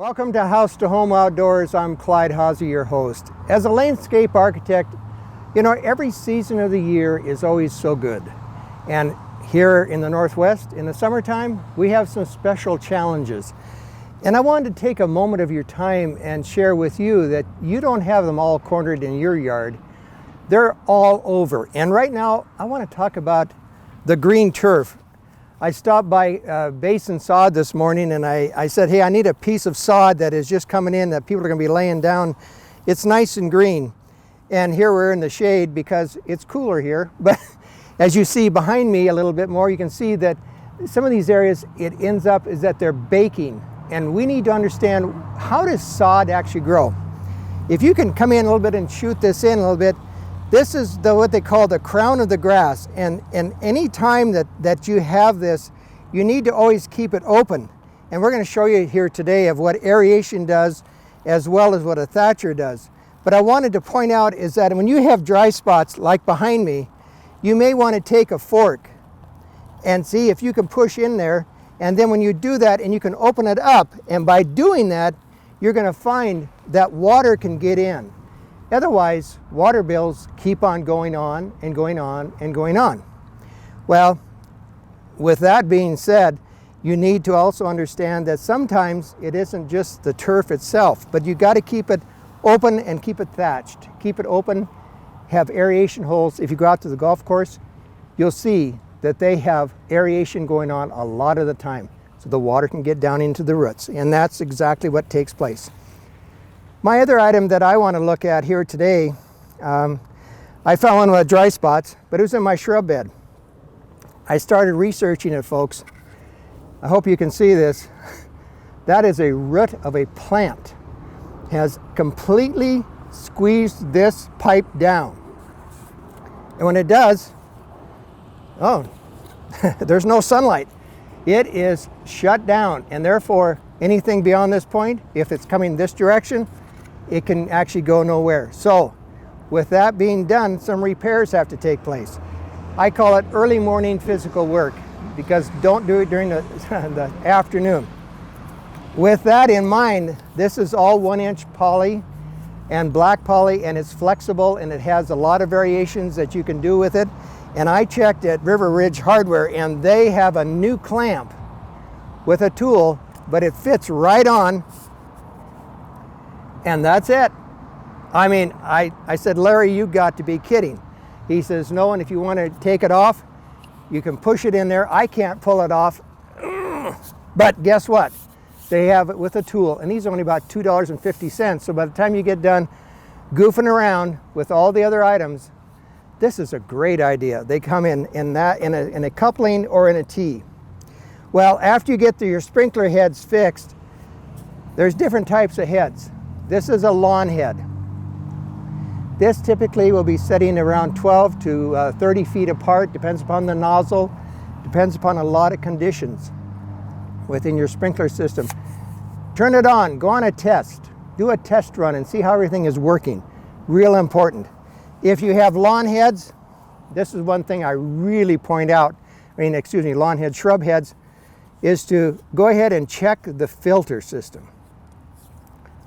Welcome to House to Home Outdoors. I'm Clyde, your host. As a landscape architect, you know, every season of the year is always so good. And here in the Northwest, in the summertime, we have some special challenges. And I wanted to take a moment of your time and share with you that you don't have them all cornered in your yard. They're all over. And right now, I want to talk about the green turf. I stopped by Basin Sod this morning and I said, hey, I need a piece of sod that is just coming in that people are going to be laying down. It's nice and green. And here we're in the shade because it's cooler here. But as you see behind me a little bit more, you can see that some of these areas, it ends up is that they're baking. And we need to understand, how does sod actually grow? If you can come in a little bit and shoot this in a little bit, this is what they call the crown of the grass. And any time that you have this, you need to always keep it open. And we're going to show you here today of what aeration does as well as what a thatcher does. But I wanted to point out is that when you have dry spots like behind me, you may want to take a fork and see if you can push in there. And then when you do that and you can open it up, and by doing that, you're going to find that water can get in. Otherwise, water bills keep on going on and going on and going on. Well, with that being said, you need to also understand that sometimes it isn't just the turf itself, but you got to keep it open and keep it thatched. Keep it open, have aeration holes. If you go out to the golf course, you'll see that they have aeration going on a lot of the time, so the water can get down into the roots, and that's exactly what takes place. My other item that I want to look at here today, I found one with dry spots, but it was in my shrub bed. I started researching it, folks. I hope you can see this. That is a root of a plant. It has completely squeezed this pipe down. And when it does, oh, there's no sunlight. It is shut down, and therefore anything beyond this point, if it's coming this direction, it can actually go nowhere. So with that being done, some repairs have to take place. I call it early morning physical work, because don't do it during the afternoon. With that in mind, this is all 1-inch poly and black poly, and it's flexible and it has a lot of variations that you can do with it. And I checked at River Ridge Hardware, and they have a new clamp with a tool, but it fits right on, and that's it. I mean, I said, Larry, you got to be kidding. He says, no, and if you want to take it off, you can push it in there. I can't pull it off, but guess what? They have it with a tool, and these are only about $2.50. So by the time you get done goofing around with all the other items, this is a great idea. They come in a coupling or in a T. Well, after you get your sprinkler heads fixed, there's different types of heads. This is a lawn head. This typically will be setting around 12 to 30 feet apart, depends upon the nozzle, depends upon a lot of conditions within your sprinkler system. Turn it on, go on a test, do a test run and see how everything is working. Real important. If you have lawn heads, this is one thing I really point out, lawn heads, shrub heads, is to go ahead and check the filter system.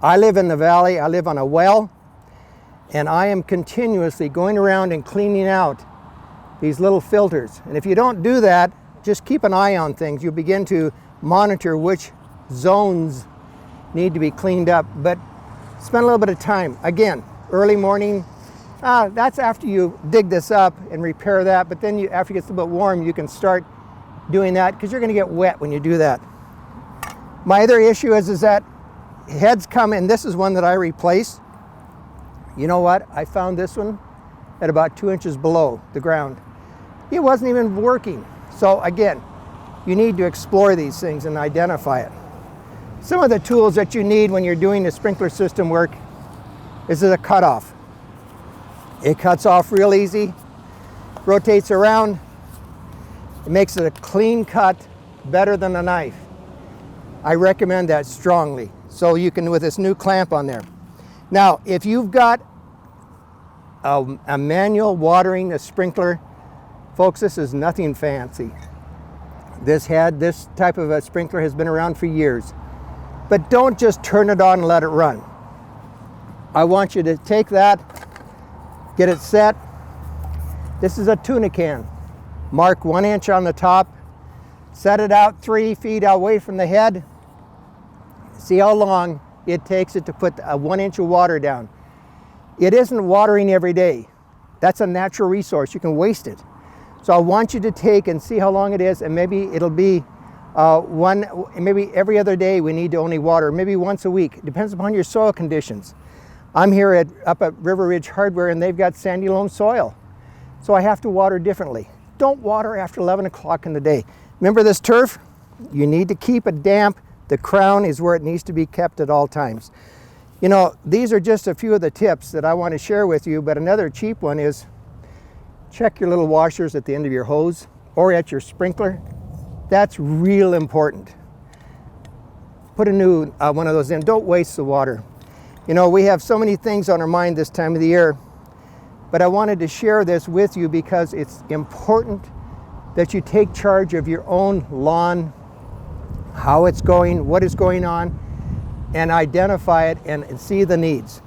I live in the valley, I live on a well, and I am continuously going around and cleaning out these little filters. And if you don't do that, just keep an eye on things. You'll begin to monitor which zones need to be cleaned up, but spend a little bit of time. Again, early morning, that's after you dig this up and repair that, but then after it gets a little bit warm, you can start doing that, because you're going to get wet when you do that. My other issue is that heads come, and this is one that I replaced. You know what? I found this one at about 2 inches below the ground. It wasn't even working. So again, you need to explore these things and identify it. Some of the tools that you need when you're doing the sprinkler system work is a cutoff. It cuts off real easy, rotates around. It makes it a clean cut, better than a knife. I recommend that strongly. So you can, with this new clamp on there. Now, if you've got a manual watering, a sprinkler, folks, this is nothing fancy. This type of a sprinkler has been around for years. But don't just turn it on and let it run. I want you to take that, get it set. This is a tuna can. Mark 1 inch on the top, set it out 3 feet away from the head. See how long it takes it to put a 1 inch of water down. It isn't watering every day. That's a natural resource. You can waste it. So I want you to take and see how long it is, and maybe it'll be maybe every other day we need to only water, maybe once a week. It depends upon your soil conditions. I'm here up at River Ridge Hardware, and they've got sandy loam soil. So I have to water differently. Don't water after 11 o'clock in the day. Remember this turf? You need to keep it damp. The crown is where it needs to be kept at all times. You know, these are just a few of the tips that I want to share with you, but another cheap one is check your little washers at the end of your hose or at your sprinkler. That's real important. Put a new one of those in. Don't waste the water. You know, we have so many things on our mind this time of the year, but I wanted to share this with you because it's important that you take charge of your own lawn, how it's going, what is going on, and identify it and see the needs.